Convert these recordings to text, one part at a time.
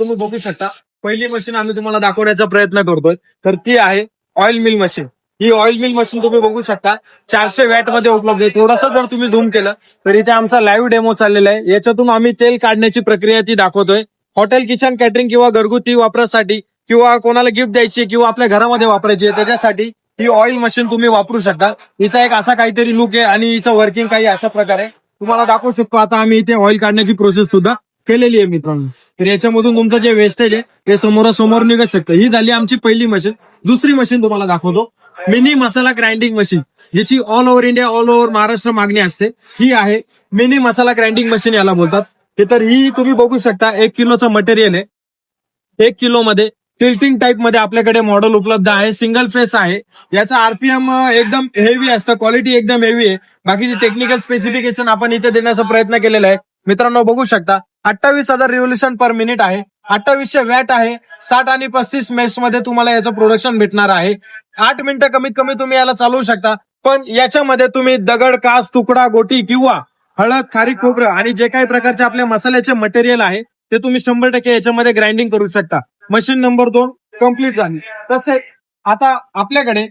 तुम्ही बघू शकता पहिली मशीन आम्ही तुम्हाला दाखवण्याचा प्रयत्न करतोय, तर ती आहे ऑइल मिल मशीन. ही ऑइल मिल मशीन तुम्ही बघू शकता 400 वॅट मध्ये उपलब्ध आहे. थोडंसं जर तुम्ही झूम केलं तर इथे आमचा लाईव्ह डेमो चाललेला आहे. याच्यातून आम्ही तेल काढण्याची प्रक्रिया ती दाखवतोय. हॉटेल किचन कॅटरिंग किंवा घरगुती वापरासाठी किंवा कोणाला गिफ्ट द्यायची किंवा आपल्या घरामध्ये वापरायची आहे त्याच्यासाठी ही ऑइल मशीन तुम्ही वापरू शकता. हिचा एक असा काहीतरी लुक आहे आणि हिचं वर्किंग काही अशा प्रकारे तुम्हाला दाखवू शकतो. आता आम्ही इथे ऑइल काढण्याची प्रोसेस सुद्धा केलेली आहे मित्रांनो. तर याच्यामधून तुमचं जे वेस्टेज आहे ते समोरासमोर निघत शकतं. ही झाली आमची पहिली मशीन. दुसरी मशीन तुम्हाला दाखवतो, मिनी मसाला ग्राइंडिंग मशीन, ज्याची all over India all over Maharashtra मागणी असते. ही आहे मिनी मसाला ग्राइंडिंग मशीन याला बोलतात. तर ही तुम्ही बघू शकता 1 किलोचं मटेरियल आहे. 1 किलो मध्ये टिल्टिंग टाईप मध्ये आपल्याकडे मॉडेल उपलब्ध आहे. सिंगल फेस आहे. याचा आरपीएम एकदम हेवी असतं, क्वालिटी एकदम हेवी आहे. बाकीचे टेक्निकल स्पेसिफिकेशन आपण इथे देण्याचा प्रयत्न केलेला आहे. मित्रांनो बघू शकता 28,000 रिव्होल्युशन पर मिनिट आहे. 2800 वॅट आहे. 60 आणि 35 मेस मध्ये तुम्हाला याचं प्रोडक्शन भेटणार आहे. 8 मिनिटं कमीत कमी तुम्ही याला चालवू शकता. पण याच्यामध्ये तुम्ही दगड, कास, तुकडा, गोटी किंवा हळद, खारीक, खोबरं आणि जे काही प्रकारचे आपल्या मसाल्याचे मटेरियल आहे ते तुम्ही 100% याच्यामध्ये ग्राइंडिंग करू शकता. मशीन नंबर 2 कम्प्लीट झाली. तसे आता आपल्याकडे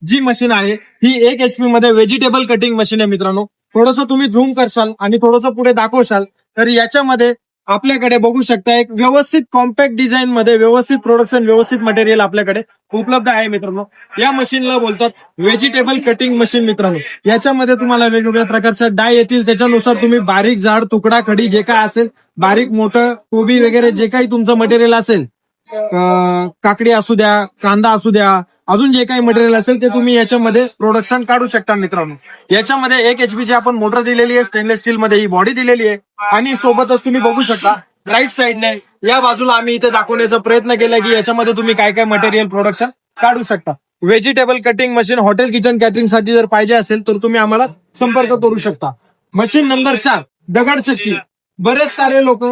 जी मशीन आहे ही 1 HP मध्ये व्हेजिटेबल कटिंग मशीन आहे. मित्रांनो थोडंसं तुम्ही झूम करशाल आणि थोडंसं पुढे दाखवशाल तर याच्यामध्ये आपल्याकडे बघू शकता एक व्यवस्थित कॉम्पॅक्ट डिझाईन मध्ये व्यवस्थित प्रोडक्शन व्यवस्थित मटेरियल आपल्याकडे उपलब्ध आहे. मित्रांनो या मशीनला बोलतात व्हेजिटेबल कटिंग मशीन. मित्रांनो याच्यामध्ये तुम्हाला वेगवेगळ्या प्रकारच्या डाय येतील. त्याच्यानुसार तुम्ही बारीक जाड तुकडा खडी जे काय असेल, बारीक मोठं कोबी वगैरे जे काही तुमचं मटेरियल असेल, काकडी असू द्या, कांदा असू द्या, अजून जे काही मटेरियल असेल ते तुम्ही याच्यामध्ये प्रोडक्शन काढू शकता. मित्रांनो याच्यामध्ये 1 HP ची आपण मोटर दिलेली आहे. स्टेनलेस स्टील मध्ये ही बॉडी दिलेली आहे आणि सोबतच तुम्ही बघू शकता राईट साईडने या बाजूला आम्ही इथे दाखवण्याचा प्रयत्न केला की याच्यामध्ये तुम्ही काय काय मटेरियल प्रोडक्शन काढू शकता. Vegetable cutting machine hotel kitchen catering साठी जर पाहिजे असेल तर तुम्ही आम्हाला संपर्क करू शकता. Machine number 4 दगडचक्की. बरेच सारे लोक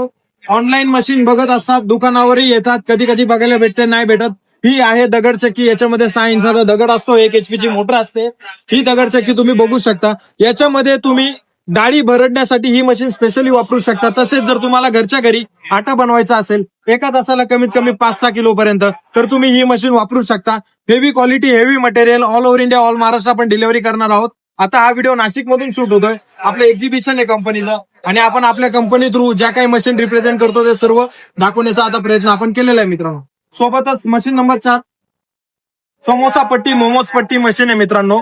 ऑनलाईन मशीन बघत असतात, दुकानावरही येतात, कधी कधी बघायला भेटते, नाही भेटत. ही आहे दगडचक्की. याच्यामध्ये 6 इंचाचा दगड असतो, 1 HP ची मोटर असते. ही दगडचक्की तुम्ही बघू शकता. याच्यामध्ये तुम्ही डाळी भरडण्यासाठी ही मशीन स्पेशली वापरू शकता. तसेच जर तुम्हाला घरच्या घरी आटा बनवायचा असेल एका तासाला कमीत कमी 5-6 किलो पर्यंत तर तुम्ही ही मशीन वापरू शकता. Heavy quality, heavy material, all over India all Maharashtra आपण डिलिव्हरी करणार आहोत. आता हा व्हिडिओ नाशिक मधून शूट होतोय. आपलं एक्झिबिशन आहे कंपनीचं आणि आपण आपल्या कंपनी थ्रू ज्या काही मशीन रिप्रेझेंट करतो ते सर्व दाखवण्याचा आता प्रयत्न आपण केलेला आहे. मित्रांनो सोबतच मशीन नंबर 4 समोसा पट्टी मोमोज पट्टी मशीन आहे. मित्रांनो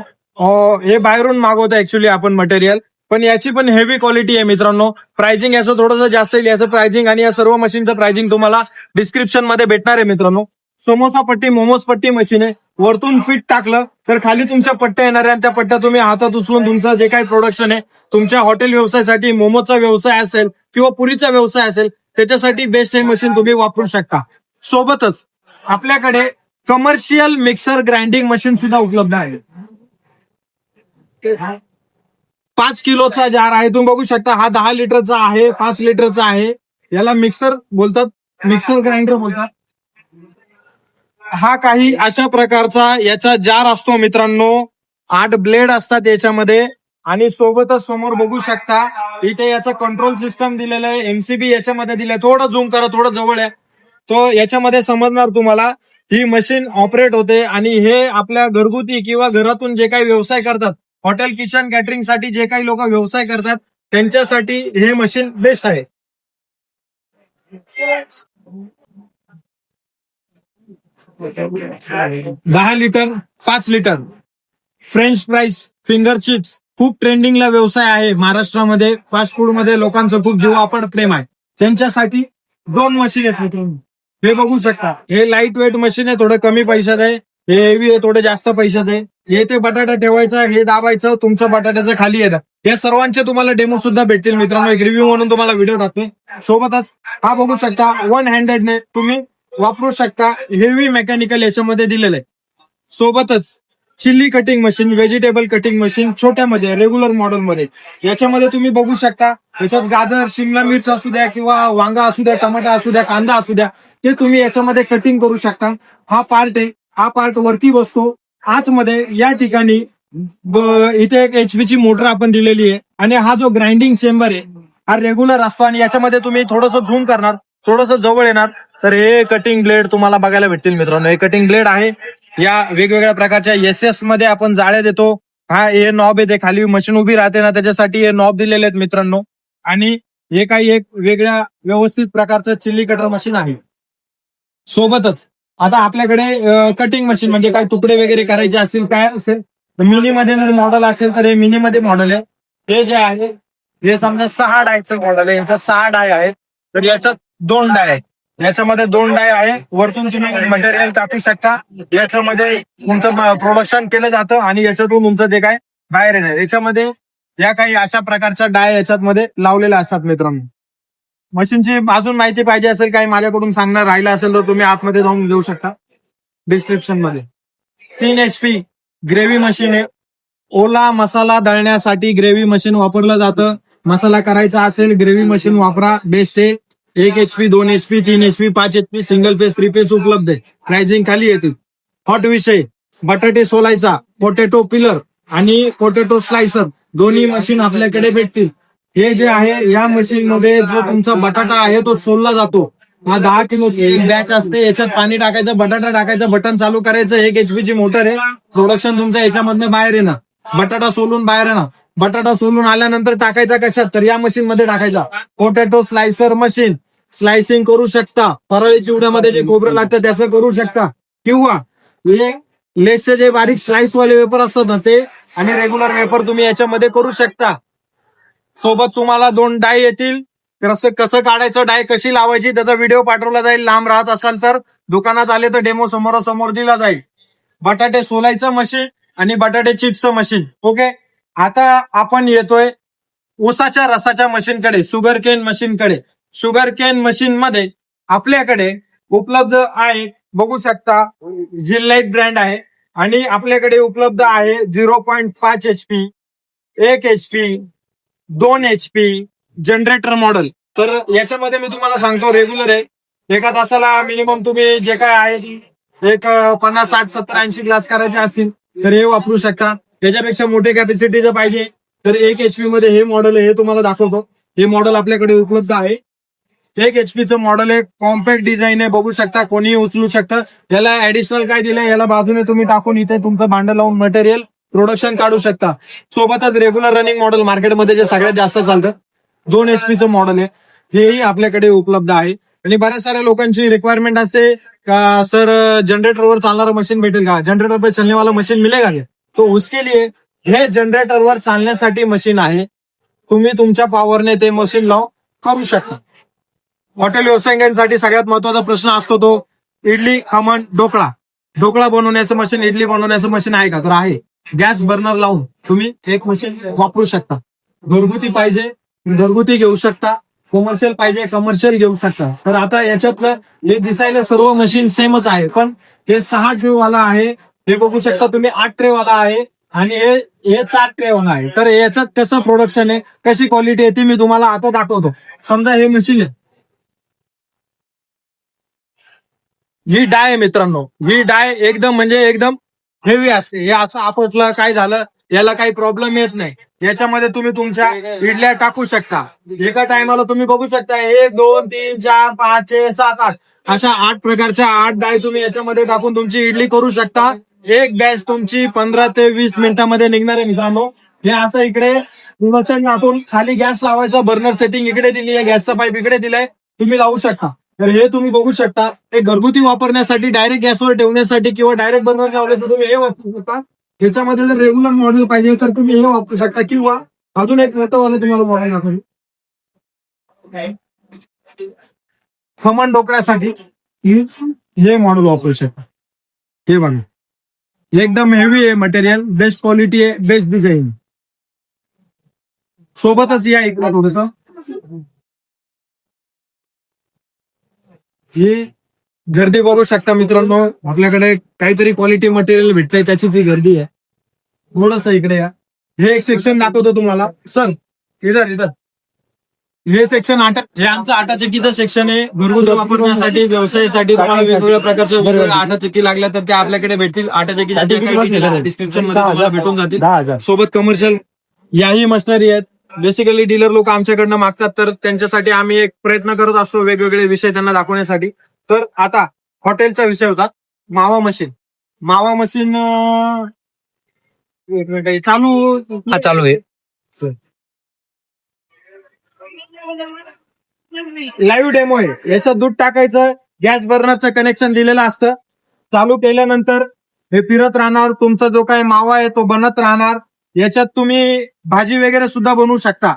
हे बाहेरून मागवतो ऍक्च्युली आपण मटेरियल, पण याची पण हेवी क्वालिटी आहे. मित्रांनो प्राइसिंग याचं थोडंसं जास्त येईल. याचं प्राइसिंग आणि या सर्व मशीनचं प्राइसिंग तुम्हाला डिस्क्रिप्शन मध्ये भेटणार आहे. मित्रांनो समोसा पट्टी मोमोज पट्टी मशीन आहे. वरतून पीठ टाकलं तर खाली तुमच्या पट्ट्या येणार आहे आणि त्या पट्ट्या तुम्ही हातात उचलून तुमचं जे काही प्रोडक्शन आहे तुमच्या हॉटेल व्यवसायासाठी, मोमोचा व्यवसाय असेल किंवा पुरीचा व्यवसाय असेल त्याच्यासाठी बेस्ट हे मशीन तुम्ही वापरू शकता. सोबतच आपल्याकडे कमर्शियल मिक्सर ग्राइंडिंग मशीन सुद्धा उपलब्ध आहे. 5 किलोचा जार आहे. तुम्ही बघू शकता हा 10 लिटरचा आहे, 5 लिटरचा आहे. याला मिक्सर बोलतात, मिक्सर ग्राइंडर बोलतात. हा काही अशा प्रकारचा याचा जार असतो. मित्रांनो 8 ब्लेड असतात याच्यामध्ये आणि सोबतच समोर बघू शकता इथे याचं कंट्रोल सिस्टम दिलेलं आहे. MCB याच्यामध्ये दिलंय. थोडं झूम करा, थोडं जवळ आहे तो याच्यामध्ये समजणार तुम्हाला. ही मशीन ऑपरेट होते आणि हे आपल्या घरगुती किंवा घरातून जे काही व्यवसाय करतात, हॉटेल किचन कॅटरिंग साठी जे काही लोक व्यवसाय करतात त्यांच्यासाठी हे मशीन बेस्ट आहे. 10 litre 5 litre French fries, finger chips खूप ट्रेंडिंगला व्यवसाय आहे महाराष्ट्रामध्ये. फास्ट फूड मध्ये लोकांचं खूप जीवापाड प्रेम आहे. त्यांच्यासाठी 2 मशीन आहेत. मित्रांनो हे बघू शकता. हे लाईट वेट मशीन आहे, थोडं कमी पैशात आहे. हे हेवी आहे, थोडं जास्त पैशात आहे. हे ते बटाटा ठेवायचा, हे दाबायचं, तुमच्या बटाट्याचं खाली येतं. या सर्वांचे तुम्हाला डेमो सुद्धा भेटतील. मित्रांनो एक रिव्ह्यू म्हणून तुम्हाला व्हिडिओ टाकतोय. सोबतच हा बघू शकता 1 हँडेडने तुम्ही वापरू शकता. हेवी मेकॅनिकल याच्यामध्ये दिलेलं आहे. सोबतच chilli cutting machine, vegetable cutting machine छोट्यामध्ये रेग्युलर मॉडेल मध्ये. याच्यामध्ये तुम्ही बघू शकता याच्यात गाजर, शिमला मिरच असू द्या किंवा वांगा असू द्या, टमाटा असू द्या, कांदा असू द्या, ते तुम्ही याच्यामध्ये कटिंग करू शकता. हा पार्ट आहे. हा पार्ट वरती बसतो. आतमध्ये या ठिकाणी इथे एक HP ची मोटर आपण दिलेली आहे आणि हा जो ग्राइंडिंग चेंबर आहे हा रेग्युलर असतो आणि याच्यामध्ये तुम्ही थोडंसं झूम करणार थोडस जवळ येणार तर हे कटिंग ब्लेड तुम्हाला बघायला भेटतील मित्रांनो. हे कटिंग ब्लेड आहे. या वेगवेगळ्या प्रकारच्या एस मध्ये आपण जाळ्या देतो. हा हे नॉब येते खाली मशीन उभी राहते ना त्याच्यासाठी हे नॉब दिलेले आहेत मित्रांनो. आणि हे काही एक वेगळ्या व्यवस्थित प्रकारचं चिल्ली कटर मशीन आहे. सोबतच आता आपल्याकडे कटिंग मशीन म्हणजे काही तुकडे वगैरे करायचे असतील काय असेल मिनी मध्ये जर मॉडेल असेल तर हे मिनी मध्ये मॉडेल आहे. हे जे आहे हे समजा 6 डायचं मॉडेल आहे. याच्यात 6 डाय आहेत तर याच्यात 2 डाय आहेत. याच्यामध्ये 2 डाय आहे. वरतून तुम्ही मटेरियल टाकू शकता. याच्यामध्ये तुमचं प्रोडक्शन केलं जातं आणि याच्यातून तुमचं जे काय बाहेर येणार याच्यामध्ये या काही अशा प्रकारच्या डाय याच्यात मध्ये लावलेल्या असतात मित्रांनो. मशीनची अजून माहिती पाहिजे असेल काही माझ्याकडून सांगणार राहिलं असेल तर तुम्ही आतमध्ये जाऊन घेऊ शकता डिस्क्रिप्शन मध्ये. 3 HP ग्रेव्ही मशीन आहे. ओला मसाला दळण्यासाठी ग्रेव्ही मशीन वापरलं जातं. मसाला करायचा असेल ग्रेव्ही मशीन वापरा, बेस्ट आहे. 1 HP 2 HP 3 HP 5 HP single phase 3 face उपलब्ध आहे. प्राइसिंग खाली येते. हॉट विषय बटाटे सोलायचा, पोटॅटो पिलर आणि पोटॅटो स्लायसर दोन्ही मशीन आपल्याकडे भेटतील. हे जे आहे या मशीन मध्ये जो तुमचा बटाटा आहे तो सोलला जातो. हा 10 किलोची एक बॅच असते. याच्यात पाणी टाकायचं, बटाटा टाकायचं, बटन चालू करायचं. 1 HP ची मोटर आहे. प्रोडक्शन तुमचं याच्यामधनं बाहेर येणार. बटाटा सोलून बाहेर येणार. बटाटा सोलून आल्यानंतर टाकायचा कशात तर या मशीन मध्ये टाकायचा. पोटॅटो स्लायसर मशीन स्लायसिंग करू शकता. फराळी चिवड्यामध्ये जे खोबरं लागतं त्याचं करू शकता किंवा हे लेसचे जे बारीक स्लाइस वाले वेपर असतात ना ते आणि रेग्युलर वेपर तुम्ही याच्यामध्ये करू शकता. सोबत तुम्हाला 2 डाय येतील. कसं काढायचं, डाय कशी लावायची त्याचा व्हिडिओ पाठवला जाईल. लांब राहत असाल तर दुकानात आले तर डेमो समोरासमोर दिला जाईल. बटाटे सोलायचं मशीन आणि बटाटे चिप्सचं मशीन. ओके, आता आपण येतोय ऊसाच्या रसाच्या मशीनकडे, शुगर केन मशीनकडे. शुगर केन मशीन मध्ये आपल्याकडे उपलब्ध आहे बघू शकता जिल्लाइट ब्रँड आहे आणि आपल्याकडे उपलब्ध आहे 0.5 HP 1 HP 2 HP generator model. तर याच्यामध्ये मी तुम्हाला सांगतो रेग्युलर आहे. एका तासाला मिनिमम तुम्ही जे काय आहे एक 50 60 70 80 ग्लास करायचे असतील तर हे वापरू शकता. त्याच्यापेक्षा मोठे कॅपॅसिटीचं पाहिजे तर 1 HP मध्ये हे मॉडेल आहे. हे तुम्हाला दाखवतो. हे मॉडेल आपल्याकडे उपलब्ध आहे. 1 HP चं मॉडेल आहे. कॉम्पॅक्ट डिझाईन आहे बघू शकता. कोणीही उचलू शकतं. याला ऍडिशनल काय दिलंय याला बाजूने तुम्ही टाकून इथे तुमचं भांडं लावून मटेरियल प्रोडक्शन काढू शकता. सोबतच रेग्युलर रनिंग मॉडेल मार्केटमध्ये जे सगळ्यात जास्त चालतं 2 HP चं मॉडेल आहे. हेही आपल्याकडे उपलब्ध आहे. आणि बऱ्याच साऱ्या लोकांची रिक्वायरमेंट असते का सर जनरेटरवर चालणारं मशीन भेटेल का, जनरेटर पे चलने वाला मशीन मिलेगा क्या. तो उसके लिए हे जनरेटरवर चालण्यासाठी मशीन आहे. तुम्ही तुमच्या पॉवरने ते मशीन लावून करू शकता. हॉटेल व्यावसायिकांसाठी सगळ्यात महत्वाचा प्रश्न असतो तो इडली खमण ढोकळा. ढोकळा बनवण्याचं मशीन, इडली बनवण्याचं मशीन आहे का तर आहे. गॅस बर्नर लावून तुम्ही एक मशीन वापरू शकता. घरगुती पाहिजे घरगुती घेऊ शकता, कमर्शियल पाहिजे कमर्शियल घेऊ शकता. तर आता याच्यातलं हे दिसायला सर्व मशीन सेमच आहे पण हे 6 ट्रे वाला आहे. हे बघू शकता तुम्ही 8 ट्रे वाला आहे आणि हे 4 ट्रे वाला आहे. तर याच्यात कसं प्रोडक्शन आहे कशी क्वालिटी आहे ती मी तुम्हाला आता दाखवतो. समजा हे मशीन आहे, ही डाय आहे मित्रांनो. ही डाय एकदम म्हणजे एकदम हेवी असते. हे असं आपटलं काय झालं याला काही प्रॉब्लेम येत नाही. याच्यामध्ये तुम्ही तुमच्या इडल्या टाकू शकता. एका टायमाला तुम्ही बघू शकता 1 2 3 4 5 6 7 8 अशा 8 प्रकारच्या 8 डाय तुम्ही याच्यामध्ये टाकून तुमची इडली करू शकता. एक बॅच तुमची 15 ते 20 मिनिटांमध्ये निघणार आहे मित्रांनो. हे असं इकडे टाकून खाली गॅस लावायचा. बर्नर सेटिंग इकडे दिली आहे, गॅसचा पाईप इकडे दिलाय, तुम्ही लावू शकता. तर हे तुम्ही बघू शकता. हे घरगुती वापरण्यासाठी डायरेक्ट गॅसवर ठेवण्यासाठी किंवा डायरेक्ट बनवून लावले तर तुम्ही हे वापरू शकता. ह्याच्यामध्ये जर रेग्युलर मॉडेल पाहिजे तर तुम्ही हे वापरू शकता किंवा अजून एक मोठंवालं तुम्हाला मॉडेल दाखवू. खमण ढोकळ्यासाठी हे मॉडेल वापरू शकता. हे बघा एकदम हेवी आहे मटेरियल, बेस्ट क्वालिटी आहे, बेस्ट डिझाईन. सोबतच या इकडे थोडस ही गर्दी बघू शकता मित्रांनो. आपल्याकडे काहीतरी क्वालिटी मटेरियल भेटतंय त्याची ती गर्दी आहे. थोडस इकडे या. हे एक सेक्शन दाखवतो तुम्हाला सर. इधर हे सेक्शन हे आमचं आटा चक्कीचं सेक्शन आहे. घरगुती वापरण्यासाठी व्यवसायासाठी तुम्हाला वेगवेगळ्या प्रकारच्या वेगवेगळ्या आटा चक्की लागल्या तर त्या आपल्याकडे भेटतील. आटा चक्कीच्या डिस्क्रिप्शन मध्ये तुम्हाला भेटून जातील. सोबत कमर्शियल याही मशिनरी आहेत. बेसिकली डीलर लोक आमच्याकडनं मागतात, तर त्यांच्यासाठी आम्ही एक प्रयत्न करत असतो वेगवेगळे विषय त्यांना दाखवण्यासाठी. तर आता हॉटेलचा विषय होता मावा मशीन. मावा मशीन एक मिनिट आहे, चालू आहे. लाईव्ह डेमो आहे. याच्यात दूध टाकायचं, गॅस बर्नरचं कनेक्शन दिलेलं असतं. चालू केल्यानंतर हे फिरत राहणार, तुमचा जो काही मावा आहे तो बनत राहणार. याच्यात तुम्ही भाजी वगैरे सुद्धा बनवू शकता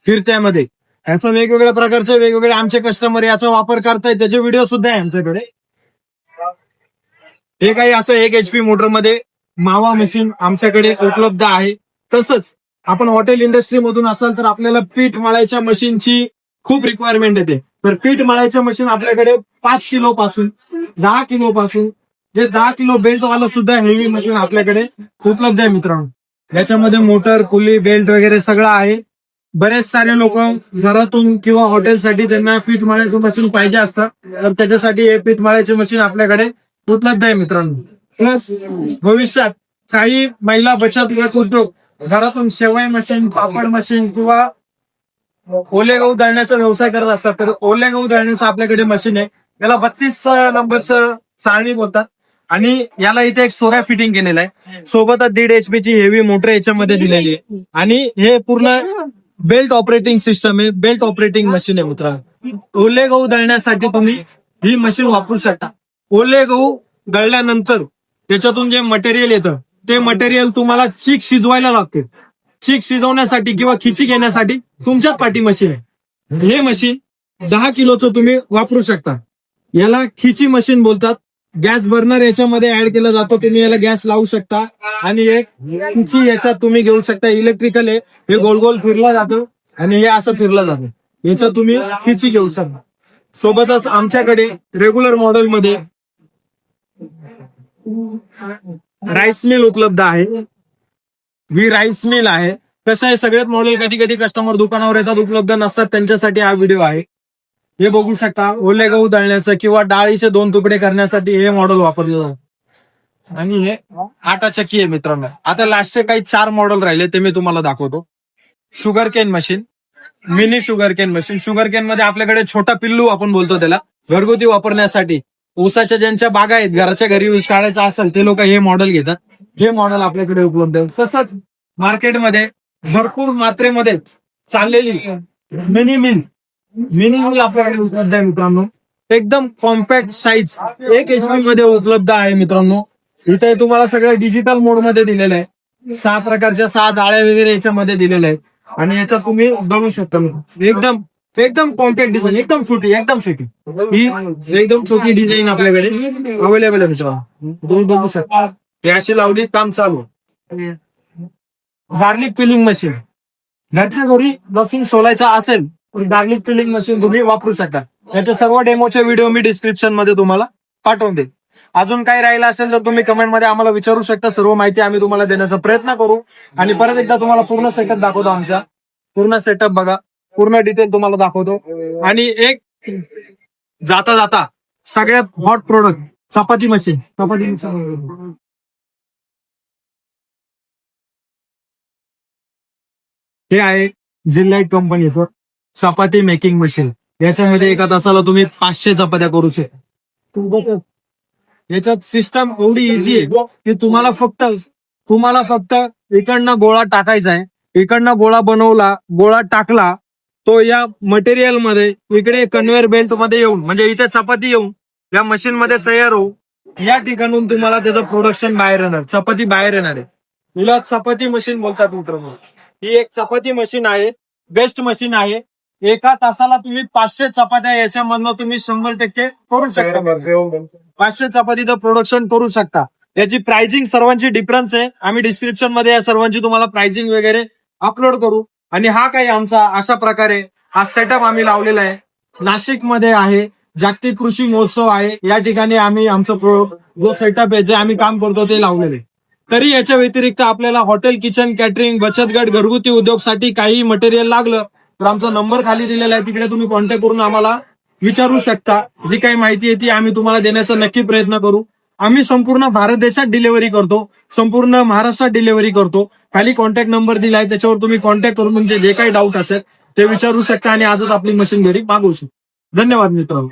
फिरत्यामध्ये. असं वेगवेगळ्या प्रकारचे वेगवेगळे आमचे कस्टमर याचा वापर करतायत, त्याचे व्हिडिओ सुद्धा आहे आमच्याकडे. हे काही असं 1 HP मोटरमध्ये मावा मशीन आमच्याकडे उपलब्ध आहे. तसंच आपण हॉटेल इंडस्ट्री मधून असाल तर आपल्याला पीठ मळायच्या मशीनची खूप रिक्वायरमेंट येते. तर पीठ मळायच्या मशीन आपल्याकडे 5 किलो पासून 10 किलो पासून जे 10 किलो बेल्ट वाला सुद्धा हेवी मशीन आपल्याकडे उपलब्ध आहे मित्रांनो. याच्यामध्ये मोटर, पुली, बेल्ट वगैरे सगळं आहे. बरेच सारे लोक घरातून किंवा हॉटेलसाठी त्यांना पीठ मळायचं मशीन पाहिजे असतं, तर त्याच्यासाठी हे पीठ मळायचे मशीन आपल्याकडे उपलब्ध आहे मित्रांनो. प्लस भविष्यात काही महिला बचत गट उद्योग घरातून शेवई मशीन, पापड मशीन किंवा ओले गहू दळण्याचा व्यवसाय करत असतात, तर ओले गहू दळण्याचं आपल्याकडे मशीन आहे. याला 32 नंबरचं चाळणी बोलतात आणि याला इथे एक सोऱ्या फिटिंग केलेला आहे. सोबतच 1.5 HP ची हेवी मोटर याच्यामध्ये दिलेली आहे आणि हे पूर्ण बेल्ट ऑपरेटिंग सिस्टम आहे. बेल्ट ऑपरेटिंग मशीन आहे मित्रांनो. ओले गहू दळण्यासाठी तुम्ही ही मशीन वापरू शकता. ओले गहू दळल्यानंतर त्याच्यातून जे मटेरियल येतं ते मटेरियल तुम्हाला चीक शिजवायला लागते. चीक शिजवण्यासाठी किंवा खिची घेण्यासाठी तुमच्याच पाठी मशीन आहे. हे मशीन 10 किलोचं तुम्ही वापरू शकता. याला खिची मशीन बोलतात. गॅस बर्नर याच्यामध्ये ऍड केला जातो, तुम्ही याला गॅस लावू शकता आणि एक खिची याच्यात तुम्ही घेऊ शकता. इलेक्ट्रिकल आहे, हे गोल गोल फिरला जातं आणि हे असं फिरलं जातं. याच्यात तुम्ही खिची घेऊ शकता. सोबतच आमच्याकडे रेग्युलर मॉडेलमध्ये राईस मिल उपलब्ध आहे. राईस मिल आहे. कसं आहे, सगळ्यात मॉडेल कधी कधी कस्टमर दुकानावर येतात, उपलब्ध नसतात, त्यांच्यासाठी हा व्हिडिओ आहे. हे बघू शकता, ओले गहू दळण्याचं किंवा डाळीचे 2 तुकडे करण्यासाठी हे मॉडेल वापरलं जातं. आणि हे 8 चक्की आहे मित्रांनो. आता लास्टचे काही 4 मॉडेल राहिले ते मी तुम्हाला दाखवतो. Sugar cane machine, mini sugar cane machine. Sugar cane मध्ये आपल्याकडे छोटा पिल्लू आपण बोलतो त्याला, घरगुती वापरण्यासाठी. ऊसाच्या ज्यांच्या बागा आहेत, घराच्या घरी काढायचं असेल ते लोक हे मॉडेल घेतात. हे मॉडेल आपल्याकडे उपलब्ध आहे. तसंच मार्केटमध्ये भरपूर मात्रेमध्ये चाललेली मिनी मिल आपल्याकडे उपलब्ध आहे मित्रांनो. एकदम कॉम्पॅक्ट साईज 1 HP मध्ये उपलब्ध आहे मित्रांनो. इथे तुम्हाला सगळं डिजिटल मोड मध्ये दिलेलं आहे. 6 प्रकारच्या 6 जाळ्या वगैरे याच्यामध्ये दिलेल्या आहेत आणि याच्यात तुम्ही दळू शकता. एकदम कॉम्पॅक्ट डिझाईन, एकदम छोटी ही एकदम छोटी डिझाईन आपल्याकडे अवेलेबल आहे मित्रांनो. तुम्ही बघू शकता. हे अशी लावली, काम चालू. गार्लिक पिलिंग मशीन, घरच्या घरी लसूण सोलायचा असेल गार्लिक पिलिंग मशीन तुम्ही वापरू शकता. याचे सर्व डेमोचे व्हिडिओ मी डिस्क्रिप्शन मध्ये तुम्हाला पाठवून देईन. अजून काही राहिलं असेल तर तुम्ही कमेंटमध्ये आम्हाला विचारू शकता. सर्व माहिती आम्ही तुम्हाला देण्याचा प्रयत्न करू. आणि परत एकदा तुम्हाला पूर्ण सेटअप दाखवतो. आमचा पूर्ण सेटअप बघा, पूर्ण डिटेल तुम्हाला दाखवतो. आणि एक जाता जाता सगळ्यात हॉट प्रोडक्ट चपाती मशीन. हे आहे झिलाइट कंपनीचं चपाती मेकिंग मशीन. याच्यामध्ये एका तासाला तुम्ही 500 चपात्या करू शकता. याच्यात सिस्टम एवढी इझी आहे की तुम्हाला फक्त इकडनं गोळा टाकायचा आहे. इकडनं गोळा बनवला, गोळा टाकला, तो या मटेरियल मध्ये इकडे कन्व्हेअर बेल्ट मध्ये येऊन, म्हणजे इथे चपाती येऊन या मशीन मध्ये तयार होऊ, या ठिकाणून तुम्हाला त्याचं प्रोडक्शन बाहेर येणार, चपाती बाहेर येणार आहे. हिला चपाती मशीन बोलतात मित्रांनो. ही एक चपाती मशीन आहे, बेस्ट मशीन आहे. एका तासाला तुम्ही 500 चपात्या याच्यामधनं तुम्ही 100% करू शकता. 500 चपातीचं प्रोडक्शन करू शकता. याची प्राइसिंग सर्वांची डिफरन्स आहे. आम्ही डिस्क्रिप्शन मध्ये या सर्वांची तुम्हाला प्राइसिंग वगैरे अपलोड करू. आणि हा काही आमचा अशा प्रकारे हा सेटअप आम्ही लावलेला आहे. नाशिक मध्ये आहे, जागतिक कृषी महोत्सव आहे. या ठिकाणी आम्ही आमचं जो सेटअप आहे, जे आम्ही काम करतो ते लावलेले. तरी याच्या व्यतिरिक्त आपल्याला हॉटेल, किचन, कॅटरिंग, बचत गट, घरगुती उद्योगसाठी काही मटेरियल लागलं तर आमचा नंबर खाली दिलेला आहे, तिकडे तुम्ही कॉन्टॅक्ट करून आम्हाला विचारू शकता. जी काही माहिती आहे ती आम्ही तुम्हाला देण्याचा नक्की प्रयत्न करू. आम्ही संपूर्ण भारत देशात डिलिव्हरी करतो, संपूर्ण महाराष्ट्रात डिलिव्हरी करतो. खाली कॉन्टॅक्ट नंबर दिलाय, त्याच्यावर तुम्ही कॉन्टॅक्ट करून तुमचे जे काही डाऊट असेल ते विचारू शकता आणि आजच आपली मशीन घरी मागवू शकता. धन्यवाद मित्रांनो.